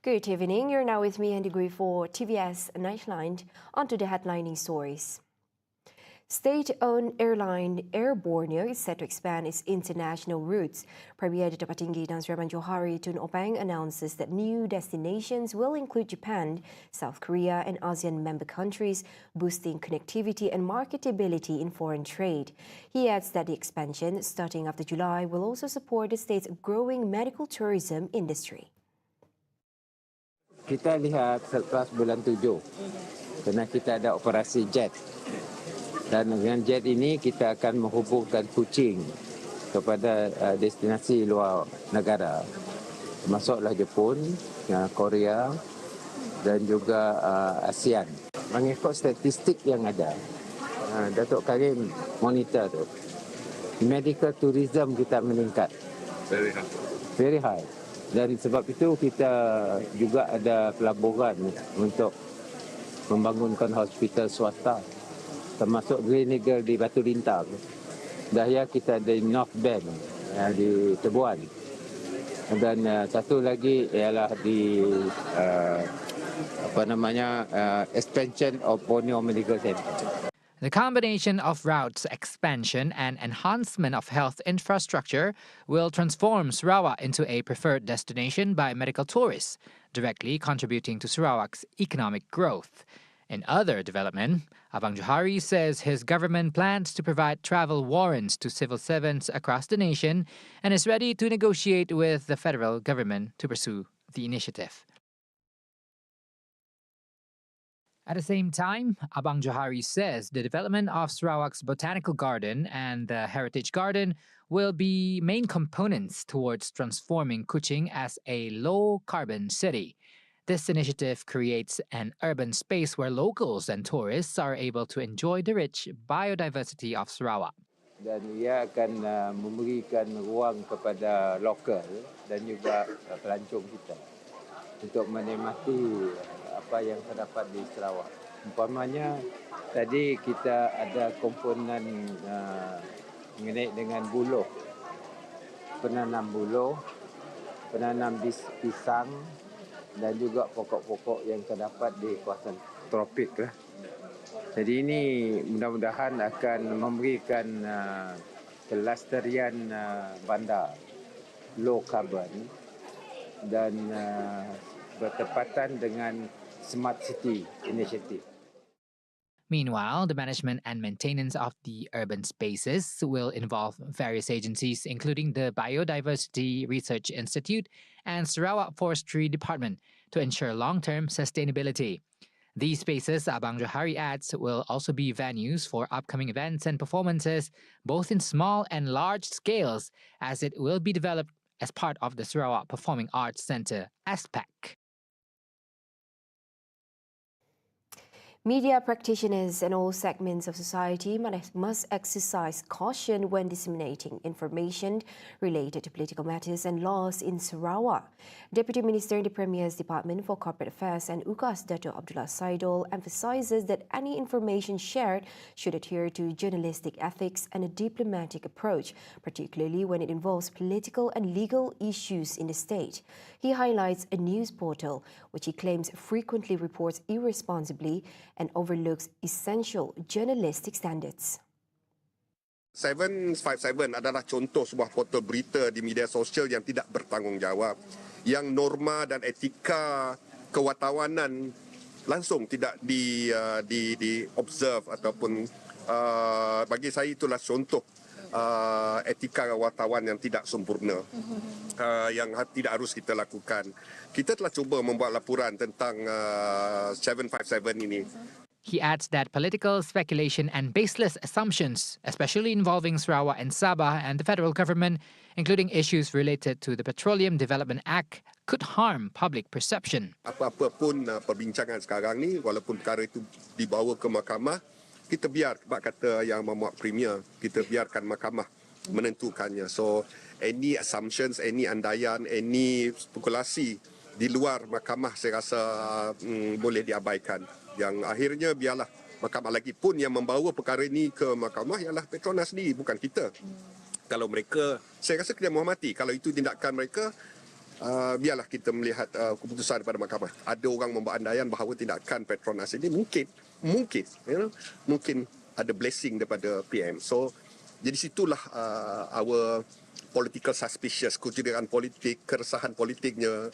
Good evening. You're now with me, Andy Gui, for TVS Nightline. On to the headlining stories. State-owned airline Air Borneo is set to expand its international routes. Premier Dato' Patinggi Tan Sri Abang Johari Tun Openg announces that new destinations will include Japan, South Korea and ASEAN member countries, boosting connectivity and marketability in foreign trade. He adds that the expansion, starting after July, will also support the state's growing medical tourism industry. Kita lihat selepas bulan 7, kerana kita ada operasi jet. Dan dengan jet ini kita akan menghubungkan Kuching kepada destinasi luar negara. Termasuklah Jepun, Korea dan juga ASEAN. Mengikut statistik yang ada, Datuk Karim monitor tu, medical tourism kita meningkat. Very high. Dan sebab itu kita juga ada pelaburan untuk membangunkan hospital swasta, termasuk Green Eagle di Batu Lintang. Dahlia kita ada di North Bank di Tebuan. Dan satu lagi ialah di expansion of Borneo Medical Center. The combination of routes expansion and enhancement of health infrastructure will transform Sarawak into a preferred destination by medical tourists, directly contributing to Sarawak's economic growth. In other development, Abang Johari says his government plans to provide travel warrants to civil servants across the nation and is ready to negotiate with the federal government to pursue the initiative. At the same time, Abang Johari says the development of Sarawak's Botanical Garden and the Heritage Garden will be main components towards transforming Kuching as a low-carbon city. This initiative creates an urban space where locals and tourists are able to enjoy the rich biodiversity of Sarawak. Dan ia akan memberikan ruang kepada lokal dan juga pelancong kita untuk menikmati apa yang terdapat di Sarawak. Umpamanya tadi kita ada komponen mengenai dengan buluh, penanam pisang dan juga pokok-pokok yang terdapat di kawasan tropik lah. Jadi ini mudah-mudahan akan memberikan kelestarian bandar low carbon dan bertepatan dengan Smart City Initiative. Meanwhile, the management and maintenance of the urban spaces will involve various agencies, including the Biodiversity Research Institute and Sarawak Forestry Department, to ensure long-term sustainability. These spaces, Abang Johari adds, will also be venues for upcoming events and performances, both in small and large scales, as it will be developed as part of the Sarawak Performing Arts Centre, ASPAC. Media practitioners and all segments of society must exercise caution when disseminating information related to political matters and laws in Sarawak. Deputy Minister in the Premier's Department for Corporate Affairs and UKAS, Dato' Abdullah Saidol, emphasises that any information shared should adhere to journalistic ethics and a diplomatic approach, particularly when it involves political and legal issues in the state. He highlights a news portal which he claims frequently reports irresponsibly and overlooks essential journalistic standards. 757 adalah contoh sebuah portal berita di media sosial yang tidak bertanggungjawab, yang norma dan etika kewartawanan langsung tidak di observe ataupun bagi saya itulah contoh etika wartawan yang tidak sempurna, yang tidak harus kita lakukan. Kita telah cuba membuat laporan tentang 757 ini. He adds that political speculation and baseless assumptions, especially involving Sarawak and Sabah and the federal government, including issues related to the Petroleum Development Act, could harm public perception. Apa-apa pun perbincangan sekarang ni, walaupun perkara itu dibawa ke mahkamah, kita biar, sebab kata yang memuat premier, kita biarkan mahkamah menentukannya. So, any assumptions, any andaian, any spekulasi di luar mahkamah saya rasa boleh diabaikan. Yang akhirnya biarlah mahkamah, lagi pun yang membawa perkara ini ke mahkamah ialah Petronas sendiri, bukan kita. Kalau mereka, saya rasa kena menghormati. Kalau itu tindakan mereka, biarlah kita melihat keputusan daripada mahkamah. Ada orang memberandaian bahawa tindakan Petronas ini mungkin mungkin ada blessing daripada PM. So jadi situlah our political suspicious, kecurigaan politik, keresahan politiknya.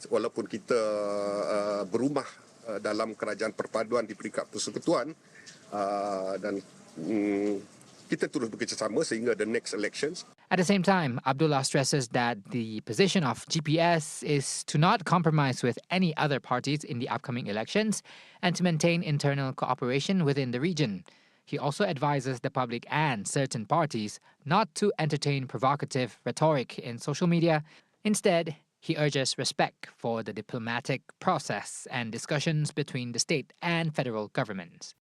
Walaupun kita berumah dalam kerajaan perpaduan di peringkat persekutuan dan kita terus bekerjasama sehingga the next elections. At the same time, Abdullah stresses that the position of GPS is to not compromise with any other parties in the upcoming elections and to maintain internal cooperation within the region. He also advises the public and certain parties not to entertain provocative rhetoric in social media. Instead, he urges respect for the diplomatic process and discussions between the state and federal governments.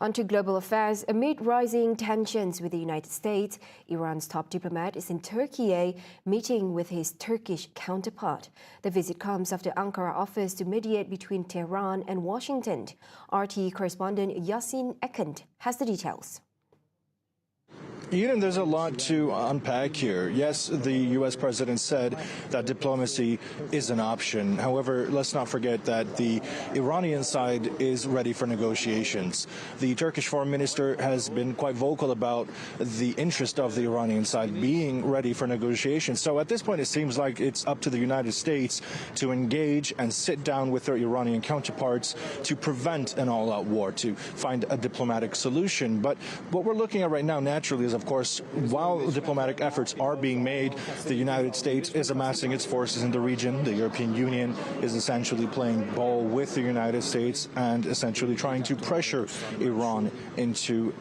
On to global affairs. Amid rising tensions with the United States, Iran's top diplomat is in Turkey meeting with his Turkish counterpart. The visit comes after Ankara offers to mediate between Tehran and Washington. RT correspondent Yasin Ekent has the details. There's a lot to unpack here. Yes, the U.S. president said that diplomacy is an option. However, let's not forget that the Iranian side is ready for negotiations. The Turkish foreign minister has been quite vocal about the interest of the Iranian side being ready for negotiations. So at this point, it seems like it's up to the United States to engage and sit down with their Iranian counterparts to prevent an all-out war, to find a diplomatic solution. But what we're looking at right now, naturally, is of course, while diplomatic efforts are being made, the United States is amassing its forces in the region. The European Union is essentially playing ball with the United States and essentially trying to pressure Iran into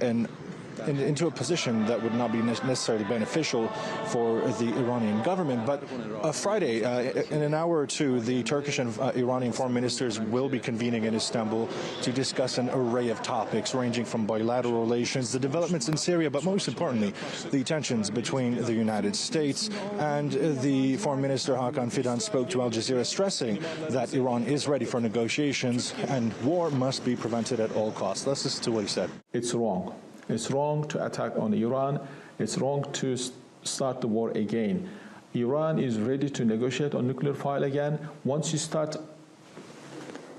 a position that would not be necessarily beneficial for the Iranian government. But Friday, in an hour or two, the Turkish and Iranian foreign ministers will be convening in Istanbul to discuss an array of topics ranging from bilateral relations, the developments in Syria, but most importantly, the tensions between the United States. And the foreign minister, Hakan Fidan, spoke to Al Jazeera, stressing that Iran is ready for negotiations and war must be prevented at all costs. Let's listen to what he said. It's wrong. It's wrong to attack on Iran. It's wrong to start the war again. Iran is ready to negotiate on nuclear file again. Once you start,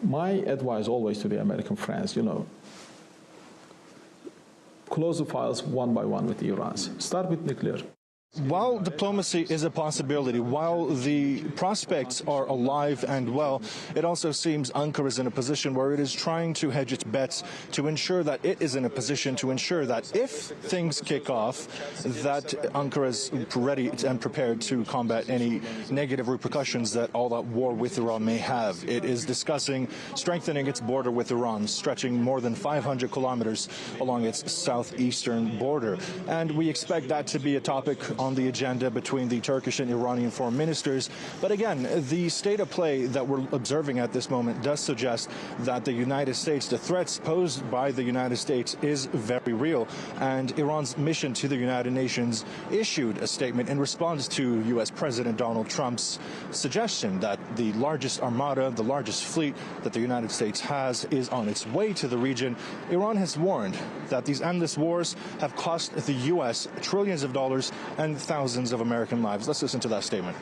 my advice always to the American friends, close the files one by one with the Irans. Start with nuclear. While diplomacy is a possibility, while the prospects are alive and well, it also seems Ankara is in a position where it is trying to hedge its bets to ensure that it is in a position to ensure that if things kick off, that Ankara is ready and prepared to combat any negative repercussions that all that war with Iran may have. It is discussing strengthening its border with Iran, stretching more than 500 kilometers along its southeastern border. And we expect that to be a topic on the agenda between the Turkish and Iranian foreign ministers. But again, the state of play that we're observing at this moment does suggest that the United States, the threats posed by the United States is very real. And Iran's mission to the United Nations issued a statement in response to U.S. President Donald Trump's suggestion that the largest armada, the largest fleet that the United States has is on its way to the region. Iran has warned that these endless wars have cost the U.S. trillions of dollars and thousands of American lives. Let's listen to that statement.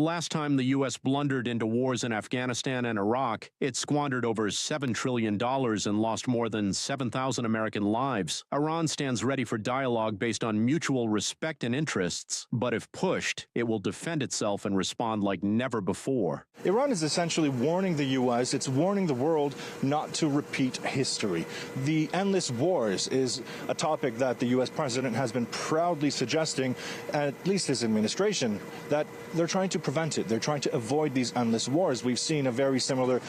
Last time the U.S. blundered into wars in Afghanistan and Iraq, it squandered over $7 trillion and lost more than 7,000 American lives. Iran stands ready for dialogue based on mutual respect and interests, but if pushed, it will defend itself and respond like never before. Iran is essentially warning the U.S., it's warning the world not to repeat history. The endless wars is a topic that the U.S. president has been proudly suggesting, at least his administration, that they're trying to prevent it. They're trying to avoid these endless wars. We've seen a very similar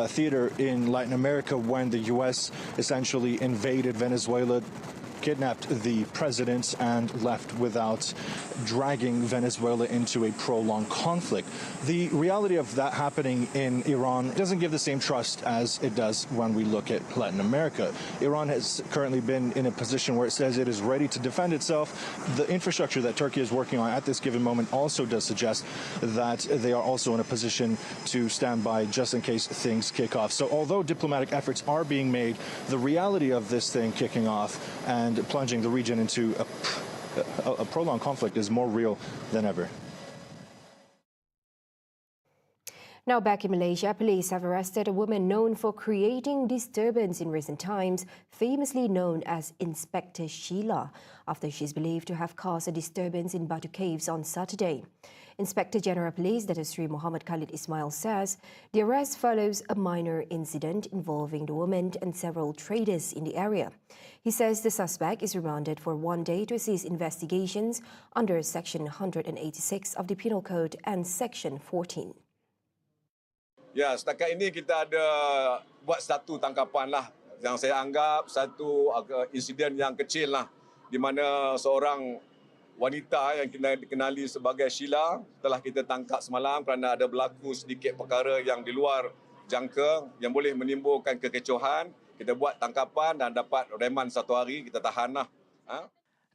theater in Latin America when the U.S. essentially invaded Venezuela, kidnapped the president, and left without dragging Venezuela into a prolonged conflict. The reality of that happening in Iran doesn't give the same trust as it does when we look at Latin America. Iran has currently been in a position where it says it is ready to defend itself. The infrastructure that Turkey is working on at this given moment also does suggest that they are also in a position to stand by just in case things kick off. So although diplomatic efforts are being made, the reality of this thing kicking off and plunging the region into a prolonged conflict is more real than ever. Now back in Malaysia, police have arrested a woman known for creating disturbance in recent times, famously known as Inspector Sheila, after she's believed to have caused a disturbance in Batu Caves on Saturday. Inspector General Police Dato Sri Muhammad Khalid Ismail says the arrest follows a minor incident involving the woman and several traders in the area. He says the suspect is remanded for 1 day to assist investigations under Section 186 of the Penal Code and Section 14. Ya, setakat ini kita ada buat satu tangkapan lah yang saya anggap satu insiden yang kecil lah di mana seorang wanita yang kita dikenali sebagai Sheila telah kita tangkap semalam kerana ada berlaku sedikit perkara yang di luar jangka yang boleh menimbulkan kekecohan. Kita buat tangkapan dan dapat reman 1 hari, kita tahan lah.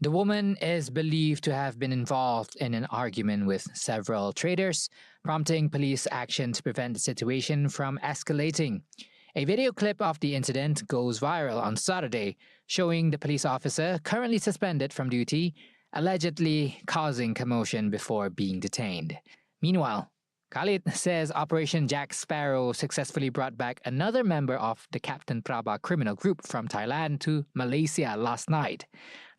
The woman is believed to have been involved in an argument with several traders, prompting police action to prevent the situation from escalating. A video clip of the incident goes viral on Saturday, showing the police officer, currently suspended from duty, allegedly causing commotion before being detained. Meanwhile, Khalid says Operation Jack Sparrow successfully brought back another member of the Captain Praba criminal group from Thailand to Malaysia last night.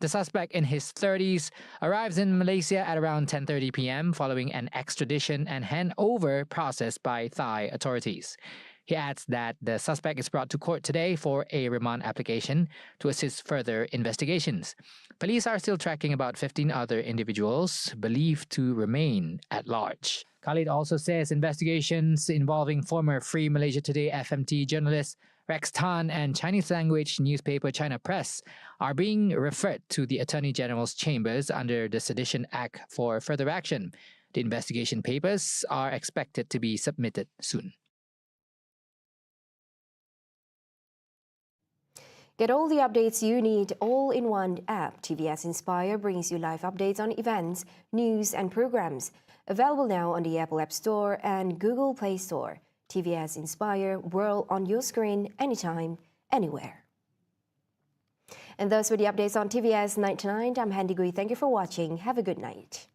The suspect, in his 30s, arrives in Malaysia at around 10:30 p.m. following an extradition and handover process by Thai authorities. He adds that the suspect is brought to court today for a remand application to assist further investigations. Police are still tracking about 15 other individuals believed to remain at large. Khalid also says investigations involving former Free Malaysia Today FMT journalist Rex Tan and Chinese language newspaper China Press are being referred to the Attorney General's chambers under the Sedition Act for further action. The investigation papers are expected to be submitted soon. Get all the updates you need all in one app. TVS Inspire brings you live updates on events, news and programs. Available now on the Apple App Store and Google Play Store. TVS Inspire, world on your screen, anytime, anywhere. And those were the updates on TVS Nightline. I'm Handy Gui. Thank you for watching. Have a good night.